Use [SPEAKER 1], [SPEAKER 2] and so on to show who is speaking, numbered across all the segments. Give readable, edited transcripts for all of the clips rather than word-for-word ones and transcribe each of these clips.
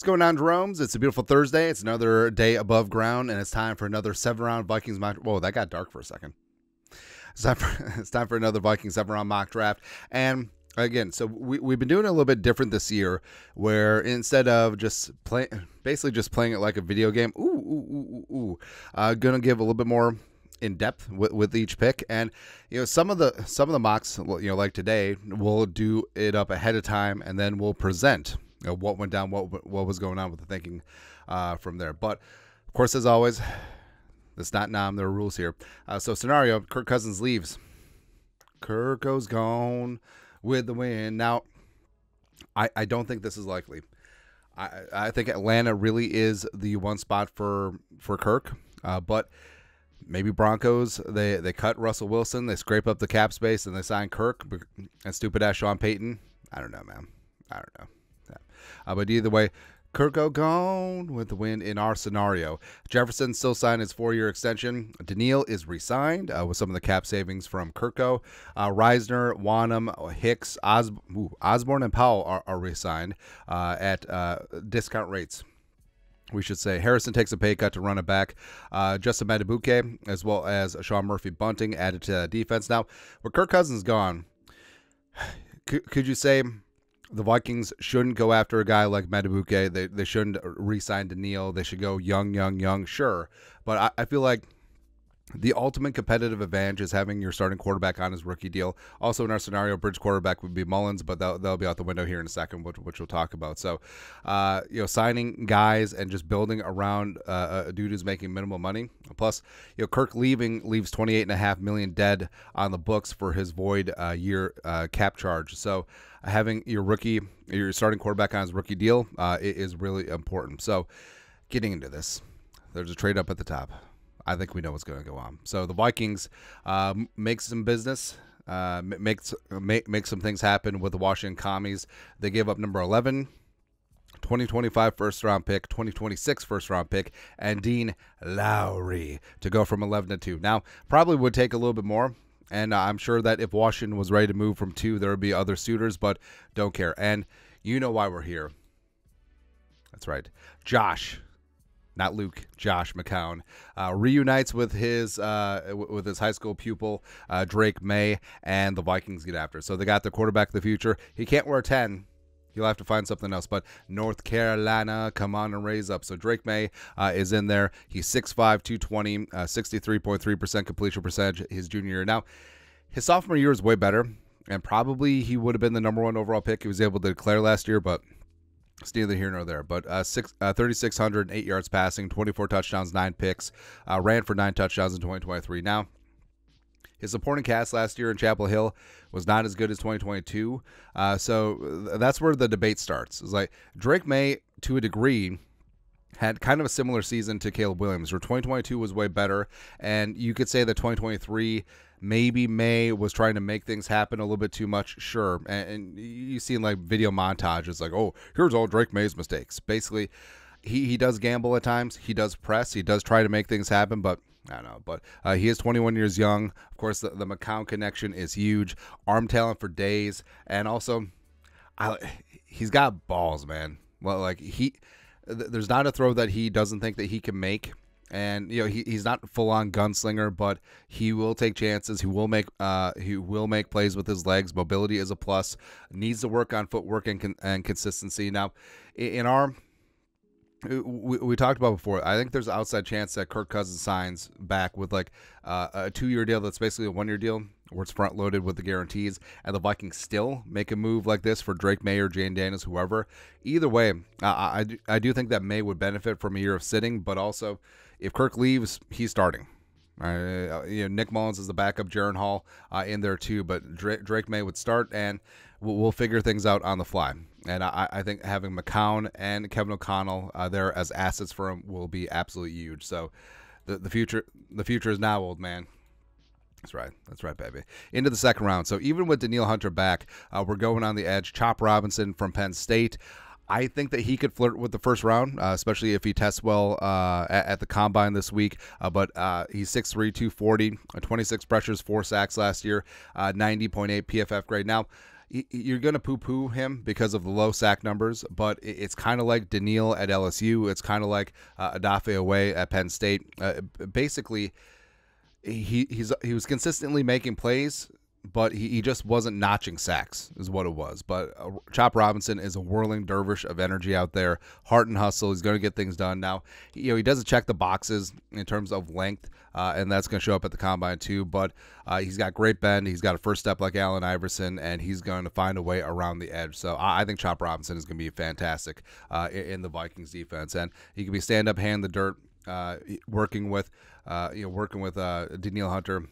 [SPEAKER 1] going on, Jeromes? It's a beautiful Thursday. It's another day above ground, and it's time for another 7-round Vikings mock. Whoa, that got dark for a second. It's time for another Vikings 7-round mock draft. And again, so we've been doing it a little bit different this year, where instead of just basically just playing it like a video game, gonna give a little bit more in depth with each pick. And some of the mocks, like today, we'll do it up ahead of time, and then we'll present what went down, what was going on with the thinking from there. But of course, as always, it's not Nam. There are rules here. So scenario: Kirk Cousins leaves. Kirk goes gone with the win. Now, I don't think this is likely. I think Atlanta really is the one spot for Kirk, but maybe Broncos, they cut Russell Wilson, they scrape up the cap space, and they sign Kirk and stupid-ass Sean Payton. I don't know, man. I don't know. Yeah. But either way, Kirk go gone with the win in our scenario. Jefferson still signed his 4-year extension. Daniil is re-signed with some of the cap savings from Kirko. Reisner, Wanham, Hicks, Osborne, and Powell are re-signed at discount rates, we should say. Harrison takes a pay cut to run it back. Justin Madubuike, as well as Sean Murphy-Bunting, added to defense. Now, with Kirk Cousins gone, could you say the Vikings shouldn't go after a guy like Madubuike? They shouldn't re-sign Daniil. They should go young, sure. But I feel like the ultimate competitive advantage is having your starting quarterback on his rookie deal. Also, in our scenario, bridge quarterback would be Mullins, but they'll be out the window here in a second, which we'll talk about. So, signing guys and just building around a dude who's making minimal money. Plus, Kirk leaves $28.5 million dead on the books for his void year cap charge. So, having your starting quarterback on his rookie deal is really important. So, getting into this, there's a trade up at the top. I think we know what's going to go on. So the Vikings make some business, make some things happen with the Washington Commies. They gave up number 11, 2025 first-round pick, 2026 first-round pick, and Dean Lowry to go from 11 to 2. Now, probably would take a little bit more, and I'm sure that if Washington was ready to move from 2, there would be other suitors, but don't care. And you know why we're here. That's right. Josh. Not Luke, Josh McCown, reunites with his high school pupil, Drake Maye, and the Vikings get after it. So they got their quarterback of the future. He can't wear a 10. He'll have to find something else. But North Carolina, come on and raise up. So Drake Maye is in there. He's 6'5", 220, 63.3% completion percentage his junior year. Now, his sophomore year is way better, and probably he would have been the number 1 overall pick. He was able to declare last year, but it's neither here nor there. But 3,608 yards passing, 24 touchdowns, 9 picks, ran for 9 touchdowns in 2023. Now, his supporting cast last year in Chapel Hill was not as good as 2022. So that's where the debate starts. It's like Drake Maye, to a degree, had kind of a similar season to Caleb Williams, where 2022 was way better. And you could say that 2023, maybe May was trying to make things happen a little bit too much, sure. And you see in like video montages like, oh, here's all Drake Maye's mistakes. Basically, he does gamble at times. He does press. He does try to make things happen, but I don't know. But he is 21 years young. Of course, the McCown connection is huge. Arm talent for days. And also, he's got balls, man. Well, like there's not a throw that he doesn't think that he can make. And he's not full on gunslinger, but he will take chances. He will make plays with his legs. Mobility is a plus. Needs to work on footwork and consistency. Now, in our we talked about before, I think there's an outside chance that Kirk Cousins signs back with like a 2-year deal that's basically a 1-year deal where it's front loaded with the guarantees, and the Vikings still make a move like this for Drake Maye or Jane Daniels, whoever. Either way, I do think that Maye would benefit from a year of sitting, but also if Kirk leaves, he's starting. Nick Mullins is the backup, Jaron Hall in there too, but Drake Maye would start, and we'll figure things out on the fly. And I think having McCown and Kevin O'Connell there as assets for him will be absolutely huge. So the future is now, old man. That's right, baby. Into the second round. So even with Daniil Hunter back, we're going on the edge. Chop Robinson from Penn State. I think that he could flirt with the first round, especially if he tests well at the combine this week. But he's 6'3", 240, 26 pressures, 4 sacks last year, 90.8 PFF grade. Now, you're going to poo-poo him because of the low sack numbers, but it's kind of like Daniil at LSU. It's kind of like Adofo-Mensah at Penn State. Basically, he was consistently making plays, but he just wasn't notching sacks is what it was. But Chop Robinson is a whirling dervish of energy out there, heart and hustle. He's going to get things done. Now, he doesn't check the boxes in terms of length, and that's going to show up at the combine too. But he's got great bend. He's got a first step like Allen Iverson, and he's going to find a way around the edge. So I think Chop Robinson is going to be fantastic in the Vikings defense, and he can be stand up, hand the dirt, working with Daniil Hunter.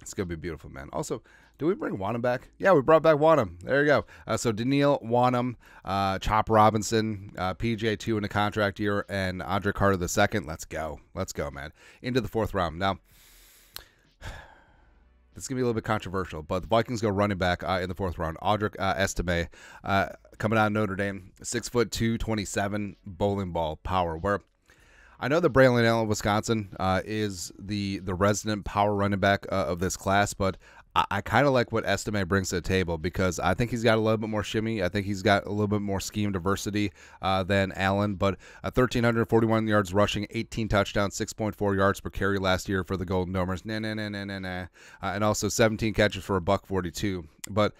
[SPEAKER 1] It's going to be beautiful, man. Also, do we bring Wanham back? Yeah, we brought back Wanham. There you go. So Daniil, Wanham, Chop Robinson, PJ2 in a contract year, and Andre Carter II. Let's go. Let's go, man. Into the 4th round. Now, this is going to be a little bit controversial, but the Vikings go running back in the 4th round. Audric Estime, coming out of Notre Dame, 6'2", 227, bowling ball power, where I know that Braylon Allen, Wisconsin, is the resident power running back of this class, but I kind of like what Estime brings to the table because I think he's got a little bit more shimmy. I think he's got a little bit more scheme diversity than Allen, but 1,341 yards rushing, 18 touchdowns, 6.4 yards per carry last year for the Golden Domers. And also 17 catches for $142. But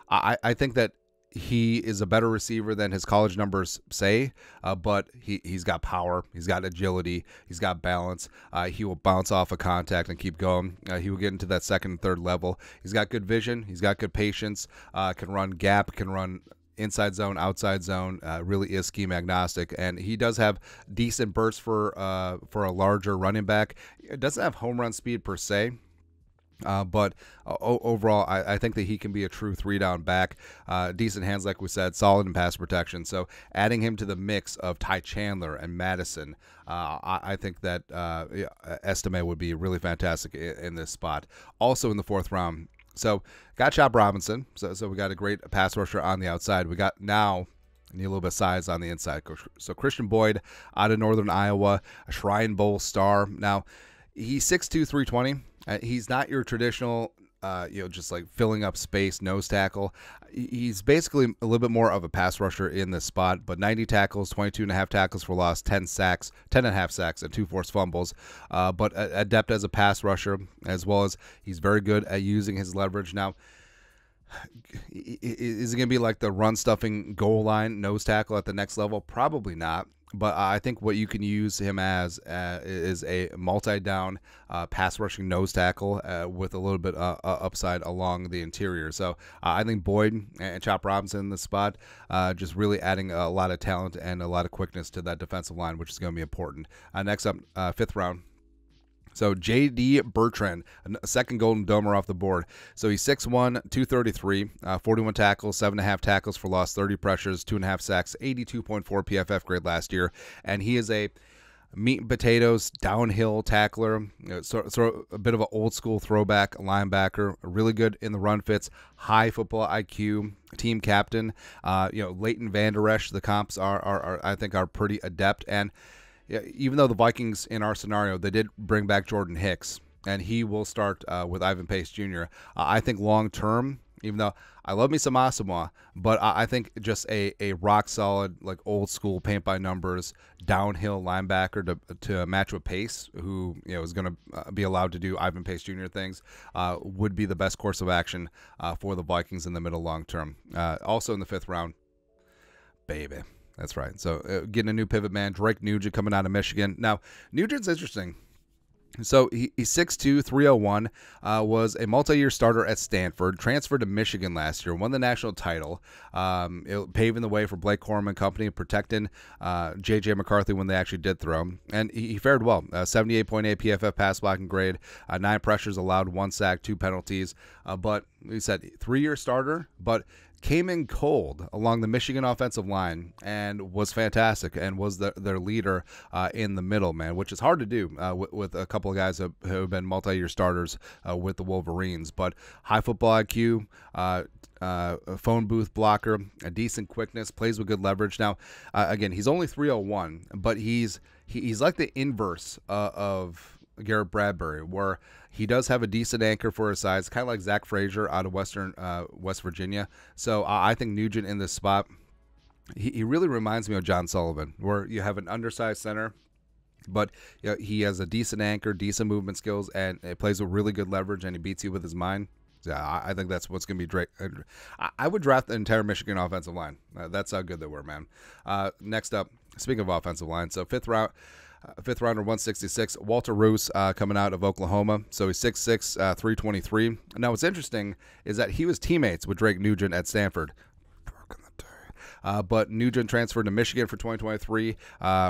[SPEAKER 1] I think that he is a better receiver than his college numbers say, but he's got power, he's got agility, he's got balance. He will bounce off of contact and keep going. He will get into that 2nd and 3rd level. He's got good vision, he's got good patience, can run gap, can run inside zone, outside zone, really is scheme agnostic, and he does have decent bursts for a larger running back. It doesn't have home run speed per se, but overall, I think that he can be a true 3-down back. Decent hands, like we said, solid in pass protection. So adding him to the mix of Ty Chandler and Madison, I think that Estime would be really fantastic in this spot. Also in the 4th round. So got Chop Robinson. So we got a great pass rusher on the outside. We got now need a little bit of size on the inside. So Christian Boyd out of Northern Iowa, a Shrine Bowl star. Now he's 6'2", 320. He's not your traditional, just like filling up space nose tackle. He's basically a little bit more of a pass rusher in this spot, but 90 tackles, 22.5 tackles for loss, 10.5 sacks, and 2 forced fumbles. But adept as a pass rusher, as well as he's very good at using his leverage. Now, is it going to be like the run stuffing goal line nose tackle at the next level? Probably not. But I think what you can use him as is a multi-down pass rushing nose tackle with a little bit upside along the interior. So I think Boyd and Chop Robinson in the spot, just really adding a lot of talent and a lot of quickness to that defensive line, which is going to be important. Next up, 5th round. So J.D. Bertrand, a 2nd Golden Domer off the board. So he's 6'1", 233, 41 tackles, 7.5 tackles for loss, 30 pressures, 2.5 sacks, 82.4 PFF grade last year. And he is a meat and potatoes downhill tackler, so a bit of an old school throwback linebacker, really good in the run fits, high football IQ, team captain. Leighton Vander Esch, the comps are I think are pretty adept. And even though the Vikings, in our scenario, they did bring back Jordan Hicks, and he will start with Ivan Pace Jr., I think long-term, even though I love me some Asamoah, but I think just a rock-solid, like old-school paint-by-numbers, downhill linebacker to match with Pace, who is going to be allowed to do Ivan Pace Jr. things, would be the best course of action for the Vikings in the middle long-term. Also in the 5th round, baby. That's right. So getting a new pivot man, Drake Nugent coming out of Michigan. Now, Nugent's interesting. So he's 6'2", 301, was a multi-year starter at Stanford, transferred to Michigan last year, won the national title, paving the way for Blake Corum and company, protecting J.J. McCarthy when they actually did throw him. And he fared well, 78.8 PFF pass blocking grade, 9 pressures allowed, 1 sack, 2 penalties. But we said 3-year starter, but came in cold along the Michigan offensive line and was fantastic and was their leader in the middle, man, which is hard to do with a couple of guys who have been multi-year starters with the Wolverines. But high football IQ, phone booth blocker, a decent quickness, plays with good leverage. Now, again, he's only 301, but he's like the inverse of Garrett Bradbury, where he does have a decent anchor for his size, kind of like Zach Frazier out of West Virginia. So I think Nugent in this spot, he really reminds me of John Sullivan, where you have an undersized center, but he has a decent anchor, decent movement skills, and it plays with really good leverage, and he beats you with his mind. Yeah, I think that's what's going to be Drake. I would draft the entire Michigan offensive line. That's how good they were, man. Next up, speaking of offensive line, so fifth rounder, 166, Walter Roos, coming out of Oklahoma. So he's 6'6", 323. Now, what's interesting is that he was teammates with Drake Nugent at Stanford. But Nugent transferred to Michigan for 2023.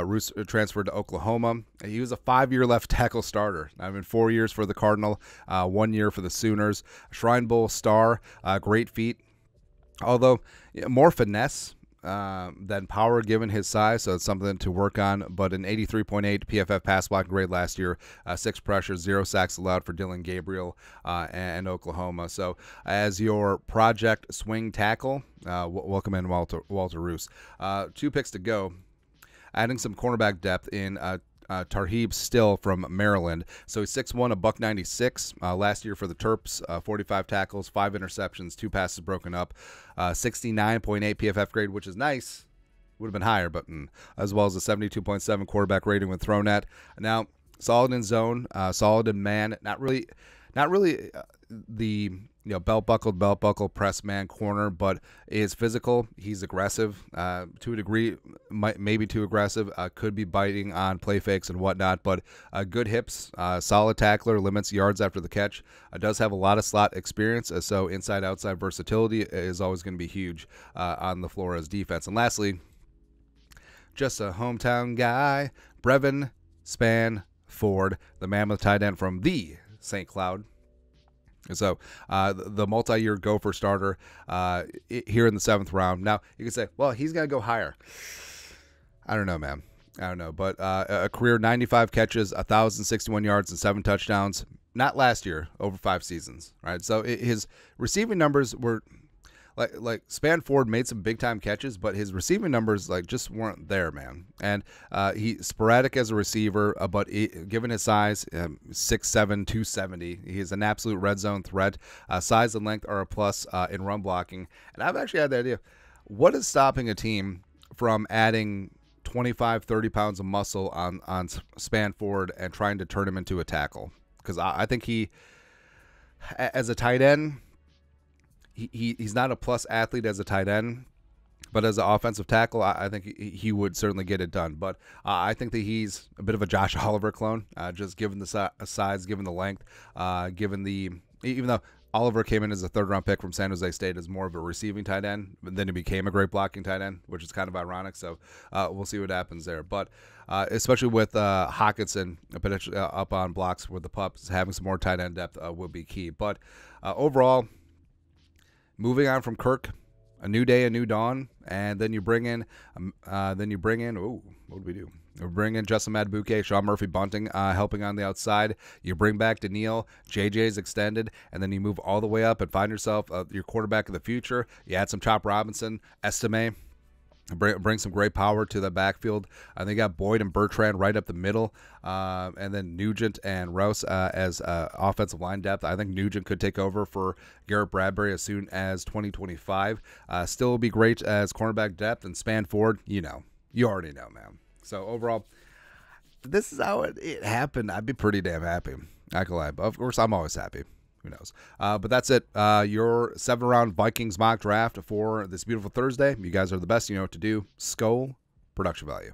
[SPEAKER 1] Roos transferred to Oklahoma. He was a 5-year left tackle starter. 4 years for the Cardinal, 1 year for the Sooners. Shrine Bowl star, great feet. Although more finesse than power given his size, so it's something to work on. But an 83.8 PFF pass block grade last year, 6 pressures, 0 sacks allowed for Dylan Gabriel and Oklahoma. So as your project swing tackle, welcome in Walter Roos. 2 picks to go. Adding some cornerback depth in Tarheeb Still from Maryland. So he's 6'1", $196. Last year for the Terps, 45 tackles, 5 interceptions, 2 passes broken up, 69.8 PFF grade, which is nice. Would have been higher, but as well as a 72.7 quarterback rating when thrown at. Now, solid in zone, solid in man. Not really the belt buckle press man corner, but is physical. He's aggressive to a degree, maybe too aggressive. Could be biting on play fakes and whatnot, but good hips, solid tackler, limits yards after the catch. Does have a lot of slot experience, so inside-outside versatility is always going to be huge on the floor as defense. And lastly, just a hometown guy, Brevin Spann-Ford, the Mammoth tight end from the St. Cloud. So the multi-year gopher starter here in the 7th round. Now, you can say, well, he's going to go higher. I don't know, man. I don't know. But a career 95 catches, 1,061 yards, and 7 touchdowns. Not last year, over 5 seasons, right? So his receiving numbers were like Spann-Ford made some big-time catches, but his receiving numbers just weren't there, man. And he's sporadic as a receiver, but given his size, 6'7", 270, he's an absolute red zone threat. Size and length are a plus in run blocking. And I've actually had the idea, what is stopping a team from adding 25, 30 pounds of muscle on Spann-Ford and trying to turn him into a tackle? Because I think he, as a tight end, he's not a plus athlete as a tight end, but as an offensive tackle, I think he would certainly get it done. But I think that he's a bit of a Josh Oliver clone, just given the size, given the length, even though Oliver came in as a 3rd-round pick from San Jose State as more of a receiving tight end, but then he became a great blocking tight end, which is kind of ironic. So we'll see what happens there. But especially with Hawkinson potentially up on blocks with the pups, having some more tight end depth will be key. But overall, moving on from Kirk, a new day, a new dawn, and then you bring in, what do we do? We bring in Justin Madubuike, Sean Murphy-Bunting helping on the outside. You bring back Daniil, JJ's extended, and then you move all the way up and find yourself your quarterback of the future. You add some Chop Robinson, Estime, bring some great power to the backfield. They got Boyd and Bertrand right up the middle, and then Nugent and Rouse as offensive line depth. I think Nugent could take over for Garrett Bradbury as soon as 2025. Still will be great as cornerback depth, and Spann-Ford, you already know, man. So overall, this is how it happened. I'd be pretty damn happy. I can lie, but of course I'm always happy. Who knows? But that's it. Your 7th-round Vikings mock draft for this beautiful Thursday. You guys are the best. You know what to do. Skol, production value.